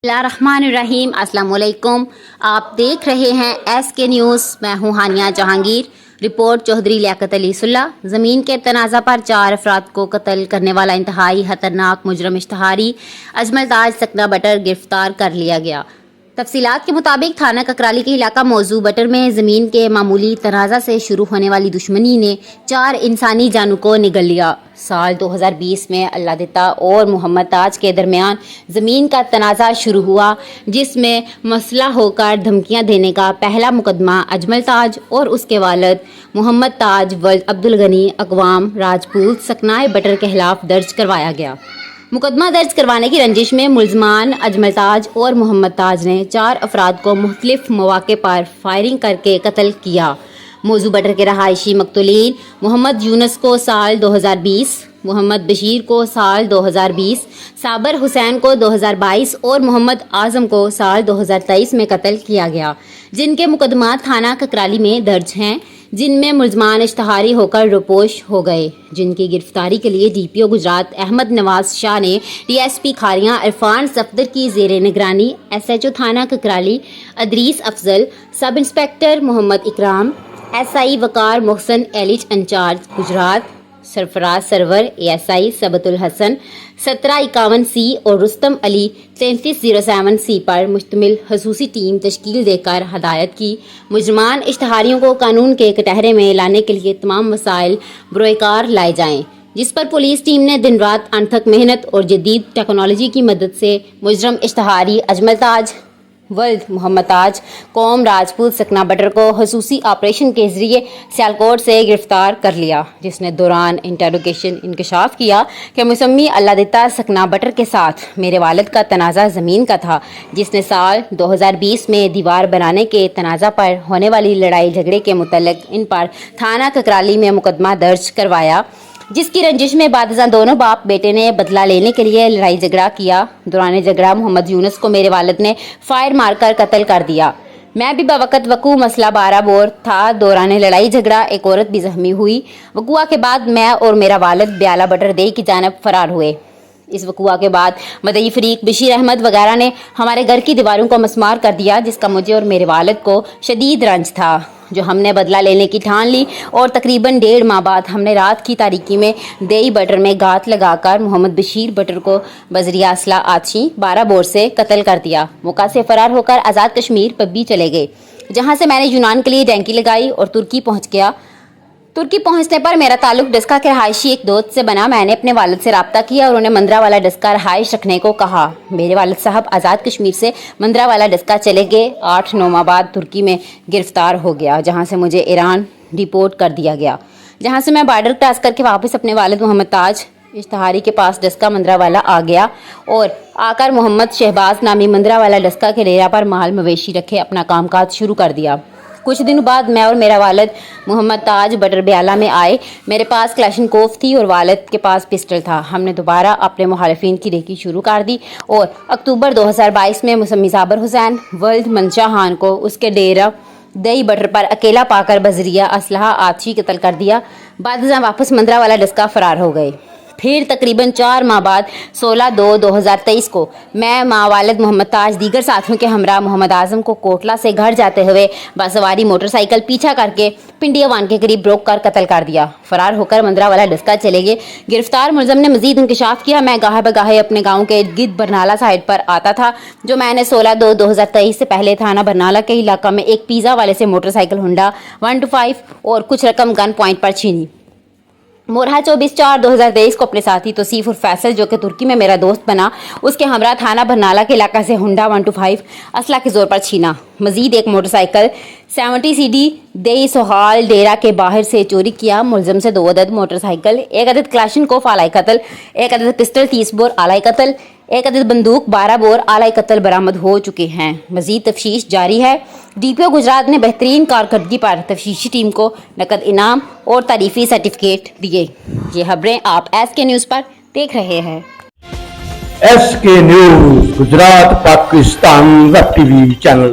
बिस्मिल्लाहिर्रहमानिर्रहीम। अस्सलाम वालेकुम। आप देख रहे हैं SK न्यूज़। मैं हूँ हानिया जहांगीर। रिपोर्ट चौधरी लियाकत अली सुल्ला। ज़मीन के तनाज़ा पर 4 अफराद को कत्ल करने वाला इंतहाई खतरनाक मुजरम इश्तहारी अजमल ताज सकना बटर गिरफ्तार कर लिया गया। तफसीलात के मुताबिक थाना ककराली के इलाका मौजू बटर में ज़मीन के मामूली तनाज़ा से शुरू होने वाली दुश्मनी ने 4 इंसानी जानों को निगल लिया। साल 2020 में अल्लाह दिता और मोहम्मद ताज के दरमियान ज़मीन का तनाज़ा शुरू हुआ, जिसमें मसला होकर धमकियां देने का पहला मुकदमा अजमल ताज और उसके वालिद मोहम्मद ताज वल्द अब्दुल गनी अकवाम राजपूत सकनाए बटर के खिलाफ दर्ज करवाया गया। मुकदमा दर्ज करवाने की रंजिश में मुलजमान अजमल ताज और मोहम्मद ताज ने 4 अफराद को मुख्तलिफ मौके पर फायरिंग करके कत्ल किया। मौजू बटर के रहायशी मकतूलीन मोहम्मद यूनुस को साल 2020, मोहम्मद बशीर को साल 2020, साबर हुसैन को 2022 और मोहम्मद आजम को साल 2023 में कत्ल किया गया, जिनके मुकदमात थाना ककराली में दर्ज हैं, जिनमें मुलजमान इश्तहारी होकर रोपोश हो गए, जिनकी गिरफ्तारी के लिए DPO गुजरात अहमद नवाज शाह ने DSP खारियां इरफान सफदर की ज़ेरे निगरानी SHO थाना Kakrali Adris Afzal, sub inspector Mohammad Ikram, SI Waqar Mohsin एलिच incharge Gujrat, Sarfraz Sarwar ASI Sibtul Hasan 1751C और रुस्तम अली 3307C पर मुश्तमिल खसूसी टीम तश्कील देकर हदायत की। मुजरमान इश्तहारियों को कानून के कटहरे में लाने के लिए तमाम वसाइल बरोकार लाए जाएं, जिस पर पुलिस टीम ने दिन रात अनथक मेहनत और जदीद टेक्नोलॉजी की मदद से मुजरम इश्तहारी अजमल ताज वल्द मोहम्मद ताज कौम राजपूत सकना बटर को खसूसी ऑपरेशन के जरिए सियालकोट से गिरफ्तार कर लिया, जिसने दौरान इंटेरोगेशन इंकशाफ किया कि मुसम्मी अल्लाह दिता सकना बटर के साथ मेरे वालिद का तनाज़ा ज़मीन का था, जिसने साल 2020 में दीवार बनाने के तनाज़ा पर होने वाली लड़ाई झगड़े के मुतल्लिक इन पर थाना ककराली में मुकदमा दर्ज करवाया, जिसकी रंजिश में बादशाह दोनों बाप बेटे ने बदला लेने के लिए लड़ाई झगड़ा किया। दौरान झगड़ा मोहम्मद यूनुस को मेरे वालिद ने फायर मारकर कत्ल कर दिया। मैं भी बवक़्त वकू मसला 12 बोर था। दौरान लड़ाई झगड़ा एक औरत भी जख्मी हुई। वकुआ के बाद मैं और मेरा वालिद ब्याला बटर दे की जानब फरार हुए। इस वकुआ के बाद मदई फरीक बशीर अहमद वगैरह ने हमारे घर की दीवारों को मसमार कर दिया, जिसका मुझे और मेरे वालिद को शदीद रंज था, जो हमने बदला लेने की ठान ली और तकरीबन 1.5 माह बाद हमने रात की तारीकी में देई बटर में गात लगाकर मोहम्मद बशीर बटर को बजरिया असला आछी 12 बोर से कत्ल कर दिया। मौका से फरार होकर आज़ाद कश्मीर पब्बी चले गए, जहां से मैंने यूनान के लिए डैंकी लगाई और तुर्की पहुंच गया। तुर्की पहुंचने पर मेरा ताल्लुक डस्का के रहायशी एक दोस्त से बना। मैंने अपने वालिद से रब्ता किया और उन्हें मंदरा वाला डस्का रहायश रखने को कहा। मेरे वालिद साहब आज़ाद कश्मीर से मंदरा वाला डस्का चले गए। 8-9 माह बाद तुर्की में गिरफ्तार हो गया, जहां से मुझे ईरान डिपोर्ट कर दिया गया, जहां से मैं बॉर्डर क्रॉस करके वापस अपने वालिद मोहम्मद ताज इश्तहारी के पास डस्का मंदरा वाला आ गया और आकर मोहम्मद शहबाज नामी मंदरा वाला डस्का के डेरा पर माल मवेशी रखे अपना कामकाज शुरू कर दिया। कुछ दिनों बाद मैं और मेरा वालिद मोहम्मद ताज बटर ब्याला में आए। मेरे पास क्लैशनकोफ थी और वालिद के पास पिस्टल था। हमने दोबारा अपने मुखालिफिन की रेकी शुरू कर दी और अक्टूबर 2022 में मुसम्मी साबर हुसैन वल्द मंशा खान को उसके डेरा दही बटर पर अकेला पाकर बजरिया असलहा आछी कत्ल कर दिया। बाद वापस मंदरा वाला डस्का फरार हो गए। फिर तकरीबन 4 माह बाद 16/2/2023 को मैं माँ वालिद मोहम्मद ताज दीगर साथियों के हमरा मोहम्मद आजम को कोटला से घर जाते हुए बासवारी मोटरसाइकिल पीछा करके पिंडिया वान के करीब रोक कर कत्ल कर दिया। फरार होकर मंदरा वाला डस्का चले गए। गिरफ्तार मुलजम ने मजीद इंकशाफ किया। मैं गाहे बगाहे अपने गाँव के इर्द गिर्द बरनाला साइड पर आता था, जो मैंने 16/2/2023 से पहले थाना बरनाला के इलाका में एक पिज़्ज़ा वाले से मोटरसाइकिल हुंडा 125 और कुछ रकम गन पॉइंट पर छीनी। मोरहा 24/4/2023 को अपने साथी तौसीफ और फैसल, जो कि तुर्की में मेरा दोस्त बना, उसके हमरा थाना बरनाला के इलाका से हुंडा 125 असला के जोर पर छीना। मजीद एक मोटरसाइकिल 70 CD देई सोहाल डेरा के बाहर से चोरी किया। मुलजम से 2 अदद मोटरसाइकिल, 1 अदद क्लाशनकोफ आलाई कत्ल, 1 अदद पिस्टल 30 बोर आलाई कत्ल, 1 अदद बंदूक 12 बोर आलाई कत्ल बरामद हो चुके हैं। मजीद तफ्तीश जारी है। DPO गुजरात ने बेहतरीन कारकर्दगी पर तफ्तीशी टीम को नकद इनाम और तारीफी सर्टिफिकेट दिए। ये खबरें आप SK न्यूज़ पर देख रहे हैं। SK news Gujarat Pakistan web TV channel.